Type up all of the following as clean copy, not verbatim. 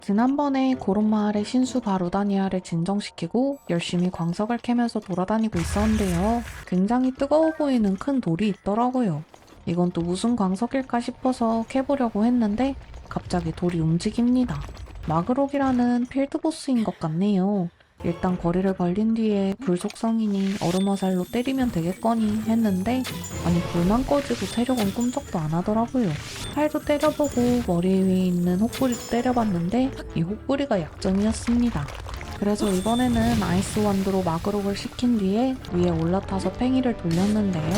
지난번에 고론마을의 신수 바루다니아를 진정시키고 열심히 광석을 캐면서 돌아다니고 있었는데요. 굉장히 뜨거워 보이는 큰 돌이 있더라고요. 이건 또 무슨 광석일까 싶어서 캐보려고 했는데 갑자기 돌이 움직입니다. 마그록이라는 필드보스인 것 같네요. 일단 거리를 벌린 뒤에 불속성이니 얼음화살로 때리면 되겠거니 했는데 아니 불만 꺼지고 체력은 꿈쩍도 안 하더라고요. 팔도 때려보고 머리 위에 있는 혹부리도 때려봤는데 이 혹부리가 약점이었습니다. 그래서 이번에는 아이스 완드로 마그록을 시킨 뒤에 위에 올라타서 팽이를 돌렸는데요.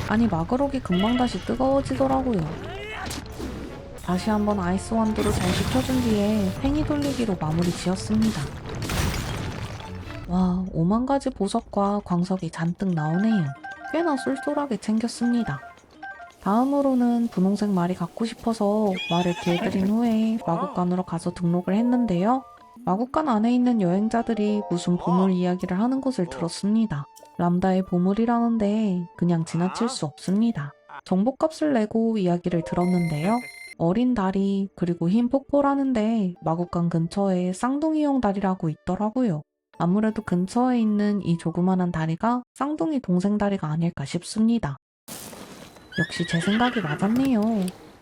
아니 마그록이 금방 다시 뜨거워지더라고요. 다시 한번 아이스 완드로 잘 식혀준 뒤에 팽이 돌리기로 마무리 지었습니다. 와, 5만 가지 보석과 광석이 잔뜩 나오네요. 꽤나 쏠쏠하게 챙겼습니다. 다음으로는 분홍색 말이 갖고 싶어서 말을 길들인 후에 마국간으로 가서 등록을 했는데요. 마국간 안에 있는 여행자들이 무슨 보물 이야기를 하는 것을 들었습니다. 람다의 보물이라는데 그냥 지나칠 수 없습니다. 정보값을 내고 이야기를 들었는데요. 어린 다리 그리고 흰 폭포라는데 마국간 근처에 쌍둥이용 다리라고 있더라고요. 아무래도 근처에 있는 이 조그만한 다리가 쌍둥이 동생 다리가 아닐까 싶습니다. 역시 제 생각이 맞았네요.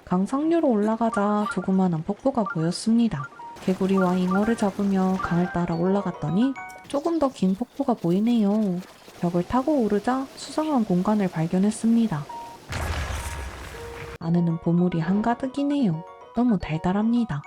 강 상류로 올라가자 조그만한 폭포가 보였습니다. 개구리와 잉어를 잡으며 강을 따라 올라갔더니 조금 더 긴 폭포가 보이네요. 벽을 타고 오르자 수상한 공간을 발견했습니다. 안에는 보물이 한가득이네요. 너무 달달합니다.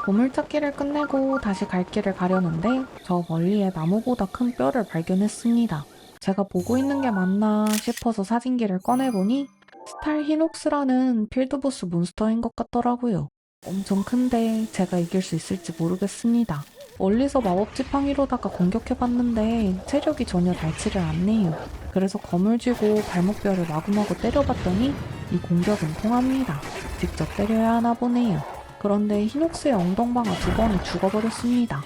보물찾기를 끝내고 다시 갈 길을 가려는데 저 멀리에 나무보다 큰 뼈를 발견했습니다. 제가 보고 있는 게 맞나 싶어서 사진기를 꺼내보니 스탈 히녹스라는 필드보스 몬스터인 것 같더라고요. 엄청 큰데 제가 이길 수 있을지 모르겠습니다. 멀리서 마법 지팡이로다가 공격해봤는데 체력이 전혀 닳지를 않네요. 그래서 검을 쥐고 발목뼈를 마구마구 때려봤더니 이 공격은 통합니다. 직접 때려야 하나 보네요. 그런데 히녹스의 엉덩방아 2번이 죽어버렸습니다.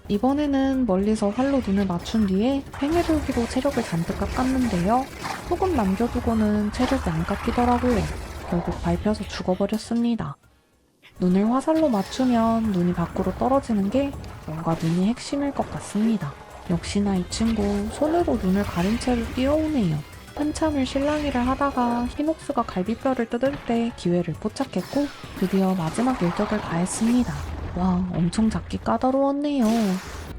이번에는 멀리서 활로 눈을 맞춘 뒤에 팽이돌기로 체력을 잔뜩 깎았는데요. 조금 남겨두고는 체력이 안 깎이더라고요. 결국 밟혀서 죽어버렸습니다. 눈을 화살로 맞추면 눈이 밖으로 떨어지는 게 뭔가 눈이 핵심일 것 같습니다. 역시나 이 친구 손으로 눈을 가린 채로 뛰어오네요. 한참을 실랑이를 하다가 히녹스가 갈비뼈를 뜯을 때 기회를 포착했고 드디어 마지막 일격을 가했습니다. 와, 엄청 잡기 까다로웠네요.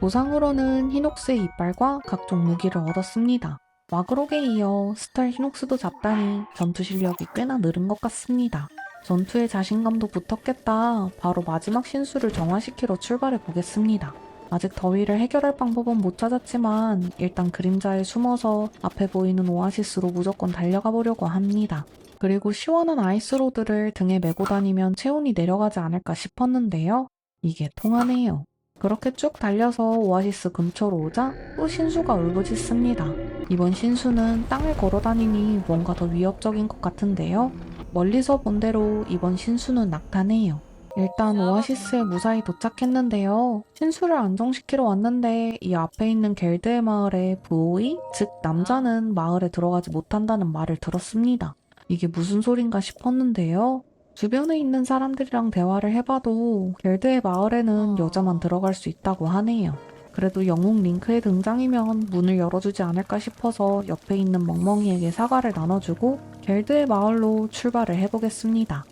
보상으로는 히녹스의 이빨과 각종 무기를 얻었습니다. 마그록에 이어 스탈 히녹스도 잡다니 전투 실력이 꽤나 늘은 것 같습니다. 전투에 자신감도 붙었겠다. 바로 마지막 신수를 정화시키러 출발해 보겠습니다. 아직 더위를 해결할 방법은 못 찾았지만 일단 그림자에 숨어서 앞에 보이는 오아시스로 무조건 달려가 보려고 합니다. 그리고 시원한 아이스로드를 등에 메고 다니면 체온이 내려가지 않을까 싶었는데요. 이게 통하네요. 그렇게 쭉 달려서 오아시스 근처로 오자 또 신수가 울부짖습니다. 이번 신수는 땅을 걸어다니니 뭔가 더 위협적인 것 같은데요. 멀리서 본 대로 이번 신수는 낙타네요. 일단 오아시스에 무사히 도착했는데요. 신수를 안정시키러 왔는데 이 앞에 있는 겔드의 마을에 부오이, 즉 남자는 마을에 들어가지 못한다는 말을 들었습니다. 이게 무슨 소린가 싶었는데요. 주변에 있는 사람들이랑 대화를 해봐도 겔드의 마을에는 여자만 들어갈 수 있다고 하네요. 그래도 영웅 링크의 등장이면 문을 열어주지 않을까 싶어서 옆에 있는 멍멍이에게 사과를 나눠주고 겔드의 마을로 출발을 해보겠습니다.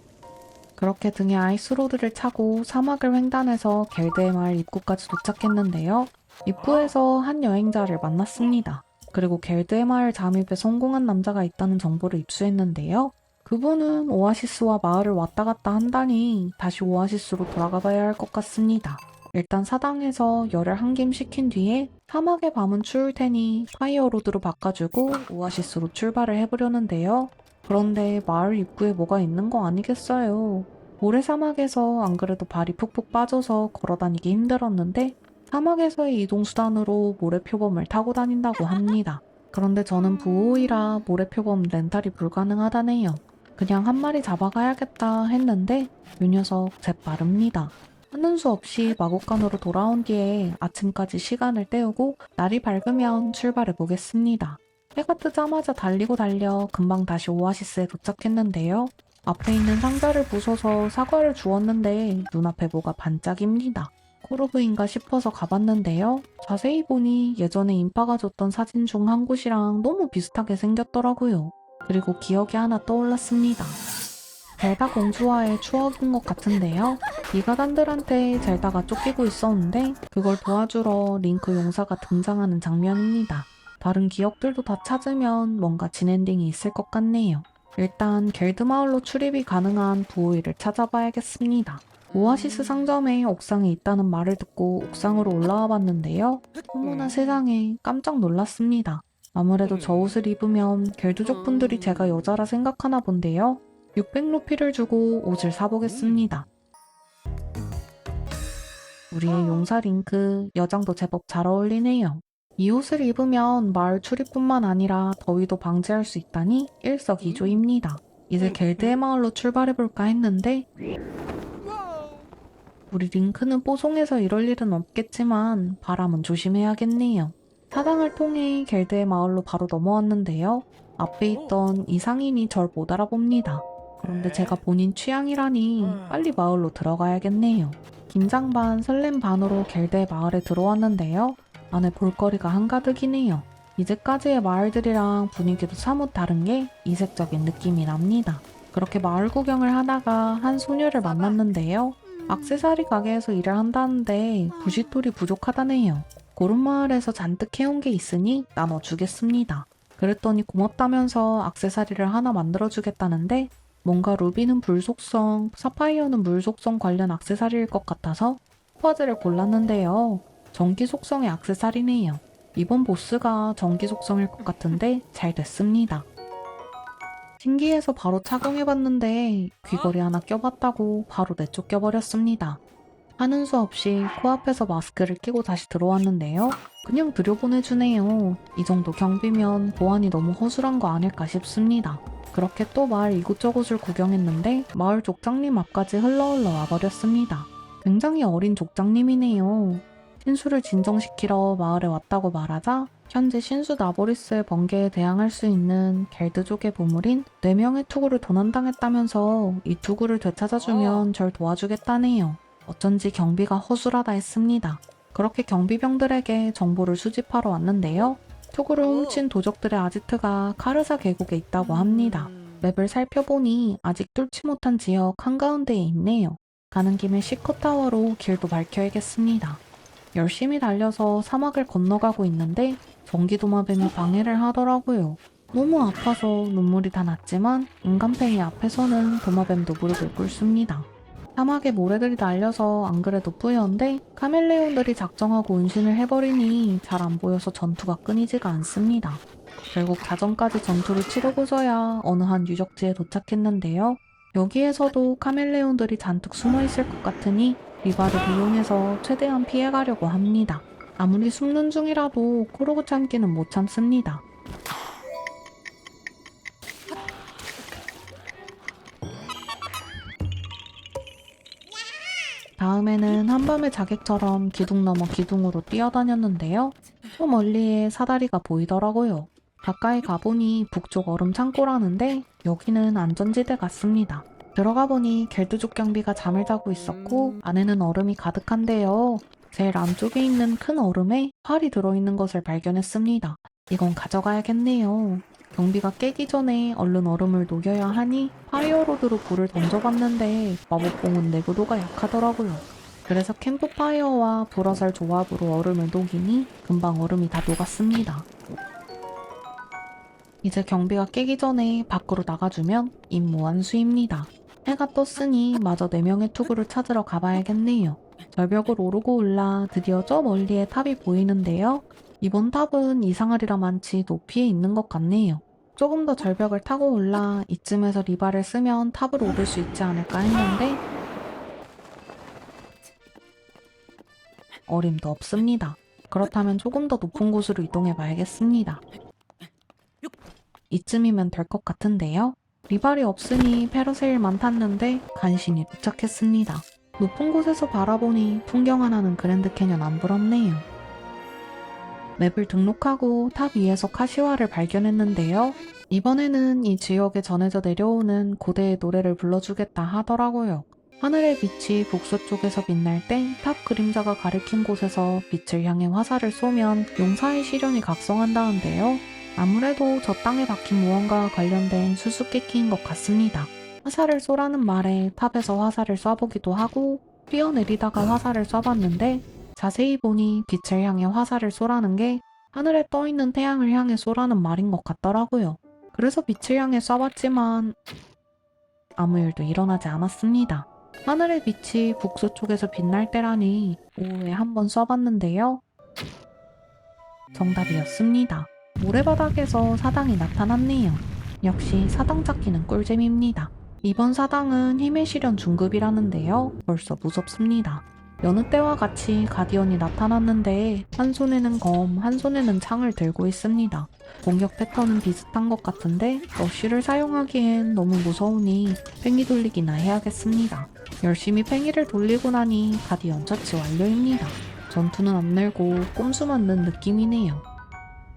그렇게 등에 아이스로드를 차고 사막을 횡단해서 겔드의 마을 입구까지 도착했는데요. 입구에서 한 여행자를 만났습니다. 그리고 겔드의 마을 잠입에 성공한 남자가 있다는 정보를 입수했는데요. 그분은 오아시스와 마을을 왔다 갔다 한다니 다시 오아시스로 돌아가 봐야 할 것 같습니다. 일단 사당에서 열을 한 김 식힌 뒤에 사막의 밤은 추울 테니 파이어로드로 바꿔주고 오아시스로 출발을 해보려는데요. 그런데 마을 입구에 뭐가 있는 거 아니겠어요. 모래사막에서 안 그래도 발이 푹푹 빠져서 걸어다니기 힘들었는데 사막에서의 이동수단으로 모래표범을 타고 다닌다고 합니다. 그런데 저는 부호이라 모래표범 렌탈이 불가능하다네요. 그냥 한 마리 잡아가야겠다 했는데 이 녀석 재빠릅니다. 하는 수 없이 마곡간으로 돌아온 뒤에 아침까지 시간을 때우고 날이 밝으면 출발해 보겠습니다. 해가 뜨자마자 달리고 달려 금방 다시 오아시스에 도착했는데요. 앞에 있는 상자를 부숴서 사과를 주었는데 눈앞에 뭐가 반짝입니다. 코르브인가 싶어서 가봤는데요. 자세히 보니 예전에 인파가 줬던 사진 중 한 곳이랑 너무 비슷하게 생겼더라고요. 그리고 기억이 하나 떠올랐습니다. 젤다 공주와의 추억인 것 같은데요. 미가단들한테 젤다가 쫓기고 있었는데 그걸 도와주러 링크 용사가 등장하는 장면입니다. 다른 기억들도 다 찾으면 뭔가 진엔딩이 있을 것 같네요. 일단 겔드 마을로 출입이 가능한 부호이를 찾아봐야겠습니다. 오아시스 상점에 옥상에 있다는 말을 듣고 옥상으로 올라와 봤는데요. 어머나 세상에 깜짝 놀랐습니다. 아무래도 저 옷을 입으면 겔드족 분들이 제가 여자라 생각하나 본데요. 600루피를 주고 옷을 사보겠습니다. 우리의 용사 링크, 여장도 제법 잘 어울리네요. 이 옷을 입으면 마을 출입뿐만 아니라 더위도 방지할 수 있다니 일석이조입니다. 이제 겔드의 마을로 출발해볼까 했는데 우리 링크는 뽀송해서 이럴 일은 없겠지만 바람은 조심해야겠네요. 사당을 통해 겔드의 마을로 바로 넘어왔는데요. 앞에 있던 이 상인이 절 못 알아봅니다. 그런데 제가 본인 취향이라니 빨리 마을로 들어가야겠네요. 긴장 반 설렘 반으로 겔드의 마을에 들어왔는데요. 안에 볼거리가 한가득이네요. 이제까지의 마을들이랑 분위기도 사뭇 다른 게 이색적인 느낌이 납니다. 그렇게 마을 구경을 하다가 한 소녀를 만났는데요. 액세서리 가게에서 일을 한다는데 부싯돌이 부족하다네요. 고름마을에서 잔뜩 해온 게 있으니 나눠주겠습니다. 그랬더니 고맙다면서 액세서리를 하나 만들어주겠다는데 뭔가 루비는 불 속성, 사파이어는 물 속성 관련 액세서리일 것 같아서 토파즈를 골랐는데요. 전기 속성의 액세서리네요. 이번 보스가 전기 속성일 것 같은데 잘 됐습니다. 신기해서 바로 착용해봤는데 귀걸이 하나 껴봤다고 바로 내쫓겨버렸습니다. 하는 수 없이 코앞에서 마스크를 끼고 다시 들어왔는데요. 그냥 들여보내주네요. 이 정도 경비면 보안이 너무 허술한 거 아닐까 싶습니다. 그렇게 또 마을 이곳저곳을 구경했는데 마을 족장님 앞까지 흘러흘러 와버렸습니다. 굉장히 어린 족장님이네요. 신수를 진정시키러 마을에 왔다고 말하자 현재 신수 나보리스의 번개에 대항할 수 있는 겔드족의 보물인 4명의 투구를 도난당했다면서 이 투구를 되찾아주면 절 도와주겠다네요. 어쩐지 경비가 허술하다 했습니다. 그렇게 경비병들에게 정보를 수집하러 왔는데요. 투구를 훔친 도적들의 아지트가 카르사 계곡에 있다고 합니다. 맵을 살펴보니 아직 뚫지 못한 지역 한가운데에 있네요. 가는 김에 시커타워로 길도 밝혀야겠습니다. 열심히 달려서 사막을 건너가고 있는데 전기도마뱀이 방해를 하더라고요. 너무 아파서 눈물이 다 났지만 인간팽이 앞에서는 도마뱀도 무릎을 꿇습니다. 사막에 모래들이 날려서 안 그래도 뿌연데 카멜레온들이 작정하고 운신을 해버리니 잘 안 보여서 전투가 끊이지가 않습니다. 결국 자정까지 전투를 치르고서야 어느 한 유적지에 도착했는데요. 여기에서도 카멜레온들이 잔뜩 숨어있을 것 같으니 리바를 이용해서 최대한 피해가려고 합니다. 아무리 숨는 중이라도 코르고 참기는 못 참습니다. 다음에는 한밤의 자객처럼 기둥 넘어 기둥으로 뛰어다녔는데요. 또 멀리에 사다리가 보이더라고요. 가까이 가보니 북쪽 얼음 창고라는데 여기는 안전지대 같습니다. 들어가 보니 겔드족 경비가 잠을 자고 있었고 안에는 얼음이 가득한데요. 제일 안쪽에 있는 큰 얼음에 활이 들어있는 것을 발견했습니다. 이건 가져가야겠네요. 경비가 깨기 전에 얼른 얼음을 녹여야 하니 파이어로드로 불을 던져봤는데 마법봉은 내구도가 약하더라고요. 그래서 캠프파이어와 불화살 조합으로 얼음을 녹이니 금방 얼음이 다 녹았습니다. 이제 경비가 깨기 전에 밖으로 나가주면 임무 완수입니다. 해가 떴으니 마저 4명의 투구를 찾으러 가봐야겠네요. 절벽을 오르고 올라 드디어 저 멀리에 탑이 보이는데요. 이번 탑은 이상하리라 많지 높이에 있는 것 같네요. 조금 더 절벽을 타고 올라 이쯤에서 리바를 쓰면 탑으로 오를 수 있지 않을까 했는데 어림도 없습니다. 그렇다면 조금 더 높은 곳으로 이동해 봐야겠습니다. 이쯤이면 될 것 같은데요. 리발이 없으니 페르세일만 탔는데 간신히 도착했습니다. 높은 곳에서 바라보니 풍경 하나는 그랜드 캐년 안 부럽네요. 맵을 등록하고 탑 위에서 카시와를 발견했는데요. 이번에는 이 지역에 전해져 내려오는 고대의 노래를 불러주겠다 하더라고요. 하늘의 빛이 북서쪽에서 빛날 때 탑 그림자가 가리킨 곳에서 빛을 향해 화살을 쏘면 용사의 시련이 각성한다는데요. 아무래도 저 땅에 박힌 무언가와 관련된 수수께끼인 것 같습니다. 화살을 쏘라는 말에 탑에서 화살을 쏴보기도 하고 뛰어내리다가 화살을 쏴봤는데 자세히 보니 빛을 향해 화살을 쏘라는 게 하늘에 떠있는 태양을 향해 쏘라는 말인 것 같더라고요. 그래서 빛을 향해 쏴봤지만 아무 일도 일어나지 않았습니다. 하늘의 빛이 북서쪽에서 빛날 때라니 오후에 한번 쏴봤는데요. 정답이었습니다. 모래바닥에서 사당이 나타났네요. 역시 사당 찾기는 꿀잼입니다. 이번 사당은 힘의 시련 중급이라는데요. 벌써 무섭습니다. 여느 때와 같이 가디언이 나타났는데 한 손에는 검, 한 손에는 창을 들고 있습니다. 공격 패턴은 비슷한 것 같은데 러쉬를 사용하기엔 너무 무서우니 팽이 돌리기나 해야겠습니다. 열심히 팽이를 돌리고 나니 가디언 처치 완료입니다. 전투는 안 늘고 꼼수만 는 느낌이네요.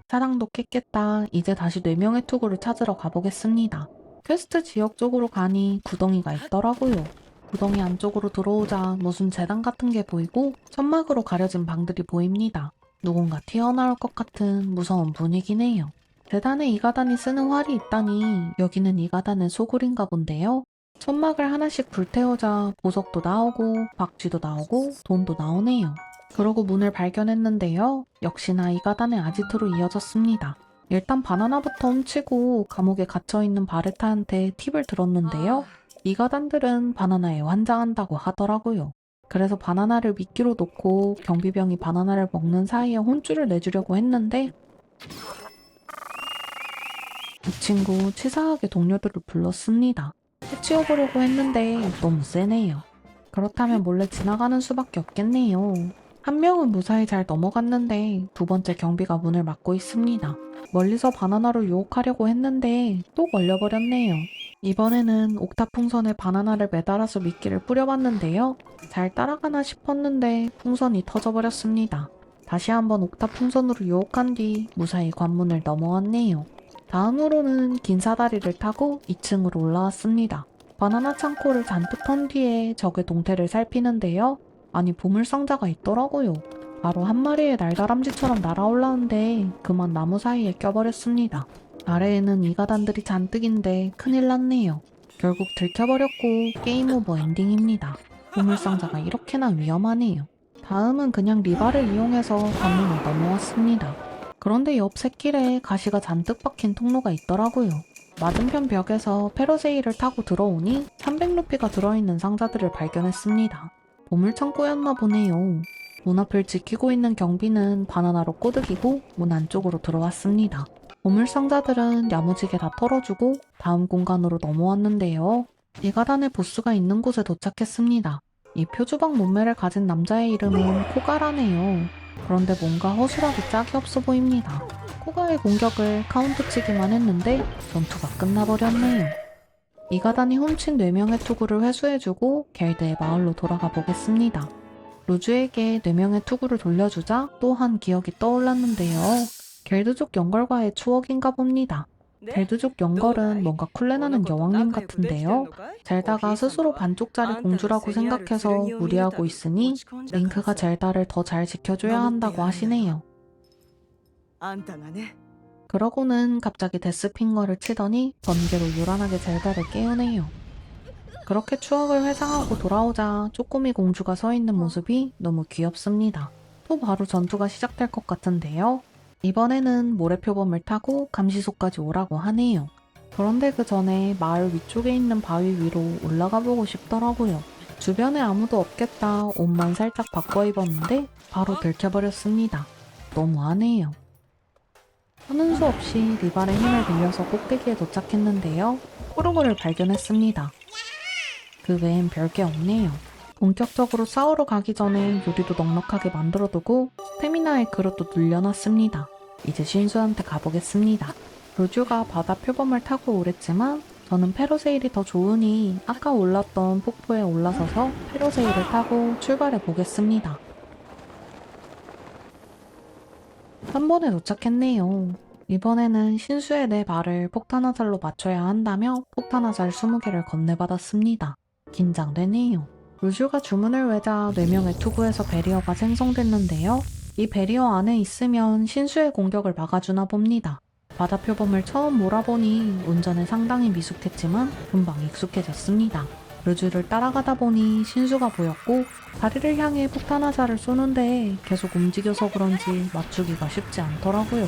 사랑도 깼겠다. 이제 다시 4명의 투구를 찾으러 가보겠습니다. 퀘스트 지역 쪽으로 가니 구덩이가 있더라고요. 구덩이 안쪽으로 들어오자 무슨 재단 같은 게 보이고 천막으로 가려진 방들이 보입니다. 누군가 튀어나올 것 같은 무서운 분위기네요. 재단에 이가단이 쓰는 활이 있다니 여기는 이가단의 소굴인가 본데요. 천막을 하나씩 불태우자 보석도 나오고 박쥐도 나오고 돈도 나오네요. 그러고 문을 발견했는데요. 역시나 이가단의 아지트로 이어졌습니다. 일단 바나나부터 훔치고 감옥에 갇혀있는 바레타한테 팁을 들었는데요. 이가단들은 바나나에 환장한다고 하더라고요. 그래서 바나나를 미끼로 놓고 경비병이 바나나를 먹는 사이에 혼쭐을 내주려고 했는데 이 친구 치사하게 동료들을 불렀습니다. 해치워보려고 했는데 너무 세네요. 그렇다면 몰래 지나가는 수밖에 없겠네요. 한 명은 무사히 잘 넘어갔는데 두 번째 경비가 문을 막고 있습니다. 멀리서 바나나로 유혹하려고 했는데 또 걸려버렸네요. 이번에는 옥탑 풍선에 바나나를 매달아서 미끼를 뿌려봤는데요. 잘 따라가나 싶었는데 풍선이 터져버렸습니다. 다시 한번 옥탑 풍선으로 유혹한 뒤 무사히 관문을 넘어왔네요. 다음으로는 긴 사다리를 타고 2층으로 올라왔습니다. 바나나 창고를 잔뜩 턴 뒤에 적의 동태를 살피는데요. 아니 보물상자가 있더라고요. 바로 한 마리의 날다람쥐처럼 날아올라오는데 그만 나무 사이에 껴버렸습니다. 아래에는 이가단들이 잔뜩인데 큰일 났네요. 결국 들켜버렸고 게임 오버 엔딩입니다. 보물상자가 이렇게나 위험하네요. 다음은 그냥 리바를 이용해서 관문을 넘어왔습니다. 그런데 옆 샛길에 가시가 잔뜩 박힌 통로가 있더라고요. 맞은편 벽에서 페러세이를 타고 들어오니 300루피가 들어있는 상자들을 발견했습니다. 보물창고였나 보네요. 문 앞을 지키고 있는 경비는 바나나로 꼬드기고 문 안쪽으로 들어왔습니다. 보물상자들은 야무지게 다 털어주고 다음 공간으로 넘어왔는데요. 이가단의 보스가 있는 곳에 도착했습니다. 이 표주박 몸매를 가진 남자의 이름은 코가라네요. 그런데 뭔가 허술하게 짝이 없어 보입니다. 코가의 공격을 카운터치기만 했는데 전투가 끝나버렸네요. 이가단이 훔친 4명의 투구를 회수해주고 겔드의 마을로 돌아가 보겠습니다. 루즈에게 4명의 투구를 돌려주자 또 한 기억이 떠올랐는데요. 겔드족 연걸과의 추억인가 봅니다. 겔드족 연걸은 뭔가 쿨레나는 여왕님 같은데요. 젤다가 스스로 반쪽짜리 공주라고 생각해서 무리하고 있으니 링크가 젤다를 더 잘 지켜줘야 한다고 하시네요. 그러고는 갑자기 데스핑거를 치더니 번개로 요란하게 젤다를 깨우네요. 그렇게 추억을 회상하고 돌아오자 쪼꼬미 공주가 서 있는 모습이 너무 귀엽습니다. 또 바로 전투가 시작될 것 같은데요. 이번에는 모래표범을 타고 감시소까지 오라고 하네요. 그런데 그 전에 마을 위쪽에 있는 바위 위로 올라가 보고 싶더라고요. 주변에 아무도 없겠다 옷만 살짝 바꿔 입었는데 바로 들켜버렸습니다. 너무하네요. 하는 수 없이 리발의 힘을 빌려서 꼭대기에 도착했는데요. 호르몬을 발견했습니다. 그 외엔 별게 없네요. 본격적으로 싸우러 가기 전에 요리도 넉넉하게 만들어두고 스태미나의 그릇도 눌려놨습니다. 이제 신수한테 가보겠습니다. 로즈가 바다 표범을 타고 오랬지만 저는 페로세일이 더 좋으니 아까 올랐던 폭포에 올라서서 페로세일을 타고 출발해 보겠습니다. 한 번에 도착했네요. 이번에는 신수의 내 말을 폭탄 화살로 맞춰야 한다며 폭탄 화살 20개를 건네받았습니다. 긴장되네요. 루즈가 주문을 외자 4명의 투구에서 베리어가 생성됐는데요. 이 베리어 안에 있으면 신수의 공격을 막아주나 봅니다. 바다 표범을 처음 몰아보니 운전에 상당히 미숙했지만 금방 익숙해졌습니다. 루즈를 따라가다 보니 신수가 보였고 다리를 향해 폭탄 화살을 쏘는데 계속 움직여서 그런지 맞추기가 쉽지 않더라고요.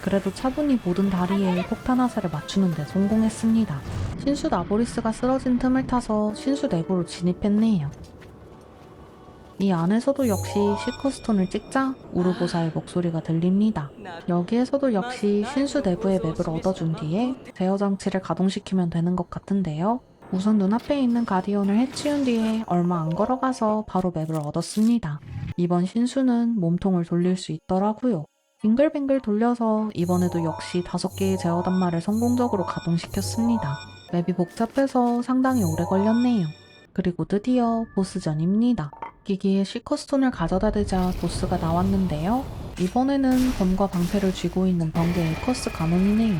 그래도 차분히 모든 다리에 폭탄 화살을 맞추는 데 성공했습니다. 신수 나보리스가 쓰러진 틈을 타서 신수 내부로 진입했네요. 이 안에서도 역시 시커스톤을 찍자 우르보사의 목소리가 들립니다. 여기에서도 역시 신수 내부의 맵을 얻어준 뒤에 제어 장치를 가동시키면 되는 것 같은데요. 우선 눈앞에 있는 가디언을 해치운 뒤에 얼마 안 걸어가서 바로 맵을 얻었습니다. 이번 신수는 몸통을 돌릴 수 있더라고요. 빙글빙글 돌려서 이번에도 역시 5개의 제어 단말을 성공적으로 가동시켰습니다. 맵이 복잡해서 상당히 오래 걸렸네요. 그리고 드디어 보스전입니다. 기기에 시커스톤을 가져다 대자 보스가 나왔는데요. 이번에는 검과 방패를 쥐고 있는 번개 에커스 가문이네요.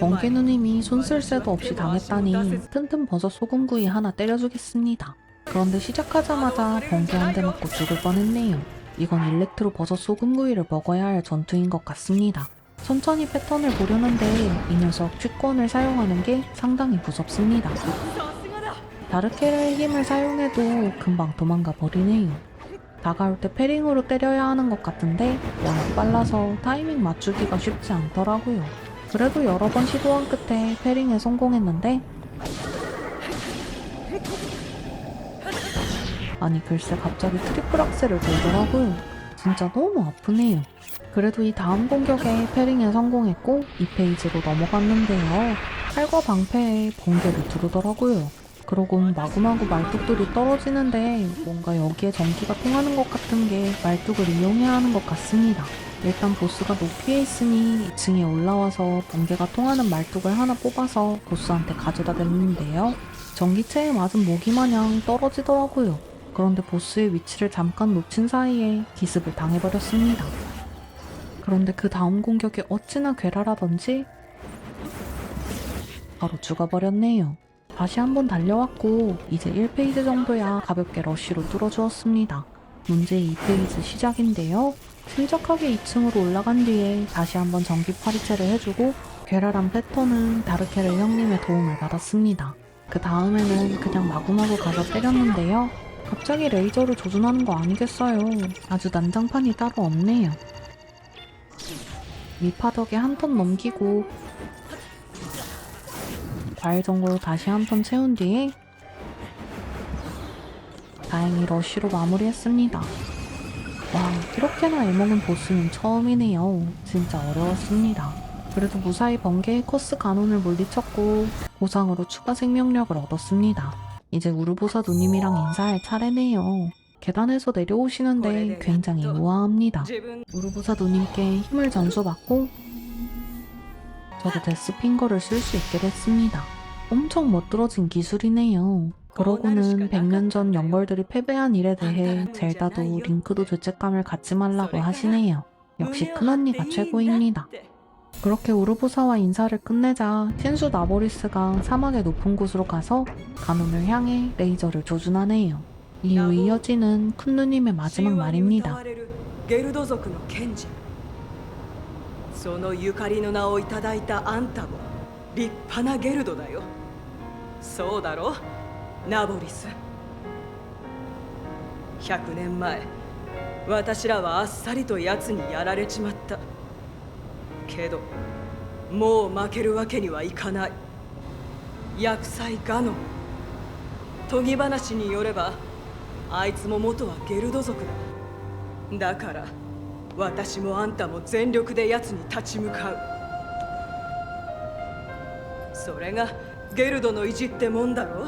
번개 누님이 손 쓸 새도 없이 당했다니 튼튼 버섯 소금구이 하나 때려주겠습니다. 그런데 시작하자마자 번개 한 대 맞고 죽을 뻔했네요. 이건 일렉트로 버섯 소금구이를 먹어야 할 전투인 것 같습니다. 천천히 패턴을 보려는데 이 녀석 취권을 사용하는 게 상당히 무섭습니다. 다르케르의 힘을 사용해도 금방 도망가 버리네요. 다가올 때 패링으로 때려야 하는 것 같은데 워낙 빨라서 타이밍 맞추기가 쉽지 않더라고요. 그래도 여러 번 시도한 끝에 패링에 성공했는데 아니 글쎄 갑자기 트리플 악셀을 걸더라고요. 진짜 너무 아프네요. 그래도 이 다음 공격에 패링에 성공했고 2페이지로 넘어갔는데요. 칼과 방패에 번개를 두르더라고요. 그러곤 마구마구 말뚝들이 떨어지는데 뭔가 여기에 전기가 통하는 것 같은 게 말뚝을 이용해야 하는 것 같습니다. 일단 보스가 높이에 있으니 2층에 올라와서 번개가 통하는 말뚝을 하나 뽑아서 보스한테 가져다 댔는데요. 전기체에 맞은 모기 마냥 떨어지더라고요. 그런데 보스의 위치를 잠깐 놓친 사이에 기습을 당해버렸습니다. 그런데 그 다음 공격이 어찌나 괴랄하던지 바로 죽어버렸네요. 다시 한번 달려왔고 이제 1페이지 정도야 가볍게 러쉬로 뚫어주었습니다. 문제 2페이지 시작인데요. 침착하게 2층으로 올라간 뒤에 다시 한번 전기 파리채를 해주고 괴랄한 패턴은 다르케르 형님의 도움을 받았습니다. 그 다음에는 그냥 마구마구 가서 때렸는데요. 갑자기 레이저를 조준하는 거 아니겠어요. 아주 난장판이 따로 없네요. 미파덕에 한 턴 넘기고 과일 정보로 다시 한 턴 채운 뒤에 다행히 러쉬로 마무리했습니다. 와, 이렇게나 애먹은 보스는 처음이네요. 진짜 어려웠습니다. 그래도 무사히 번개의 커스 간혼을 물리쳤고 보상으로 추가 생명력을 얻었습니다. 이제 우르보사 누님이랑 인사할 차례네요. 계단에서 내려오시는데 굉장히 우아합니다. 우르보사 누님께 힘을 전수받고 저도 데스핑거를 쓸 수 있게 됐습니다. 엄청 멋들어진 기술이네요. 그러고는 100년 전 영걸들이 패배한 일에 대해 젤다도 링크도 죄책감을 갖지 말라고 하시네요. 역시 큰언니가 최고입니다. 그렇게 우르보사와 인사를 끝내자 신수 나보리스가 사막의 높은 곳으로 가서 가문을 향해 레이저를 조준하네요. 이후 이어지는 쿤누님의 마지막 말입니다. そのゆかりの名をいただいたあんたも立派なゲルドだよ。そうだろ、ナボリス。100年前、私らはあっさりと奴にやられちまった。けど、もう負けるわけにはいかない。厄災ガノン。研ぎ話によれば、あいつも元はゲルド族だ。だから、私もあんたも全力で奴に立ち向かう。それがゲルドの意地ってもんだろ。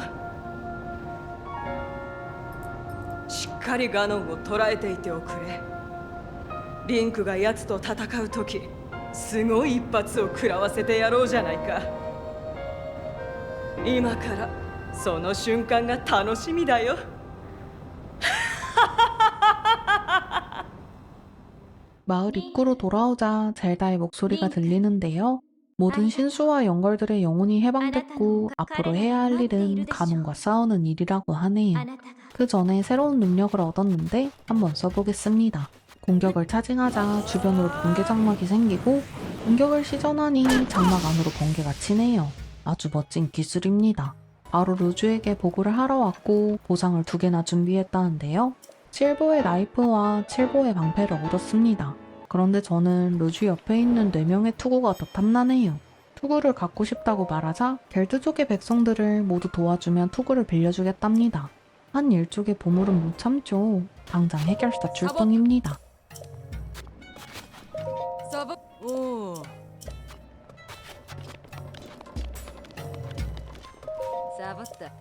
しっかりガノンを捕らえていておくれ。リンクが奴と戦う時、すごい一発を食らわせてやろうじゃないか。今からその瞬間が楽しみだよ。 마을 입구로 돌아오자 젤다의 목소리가 들리는데요. 모든 신수와 영걸들의 영혼이 해방됐고 앞으로 해야 할 일은 가문과 싸우는 일이라고 하네요. 그 전에 새로운 능력을 얻었는데 한번 써보겠습니다. 공격을 차징하자 주변으로 번개 장막이 생기고 공격을 시전하니 장막 안으로 번개가 치네요. 아주 멋진 기술입니다. 바로 루즈에게 보고를 하러 왔고 보상을 2개나 준비했다는데요. 7보의 나이프와 7보의 방패를 얻었습니다. 그런데 저는 루즈 옆에 있는 4명의 투구가 더 탐나네요. 투구를 갖고 싶다고 말하자 겔트족의 백성들을 모두 도와주면 투구를 빌려주겠답니다. 한 일족의 보물은 못 참죠. 당장 해결사 출동입니다. 오. 싸봤다.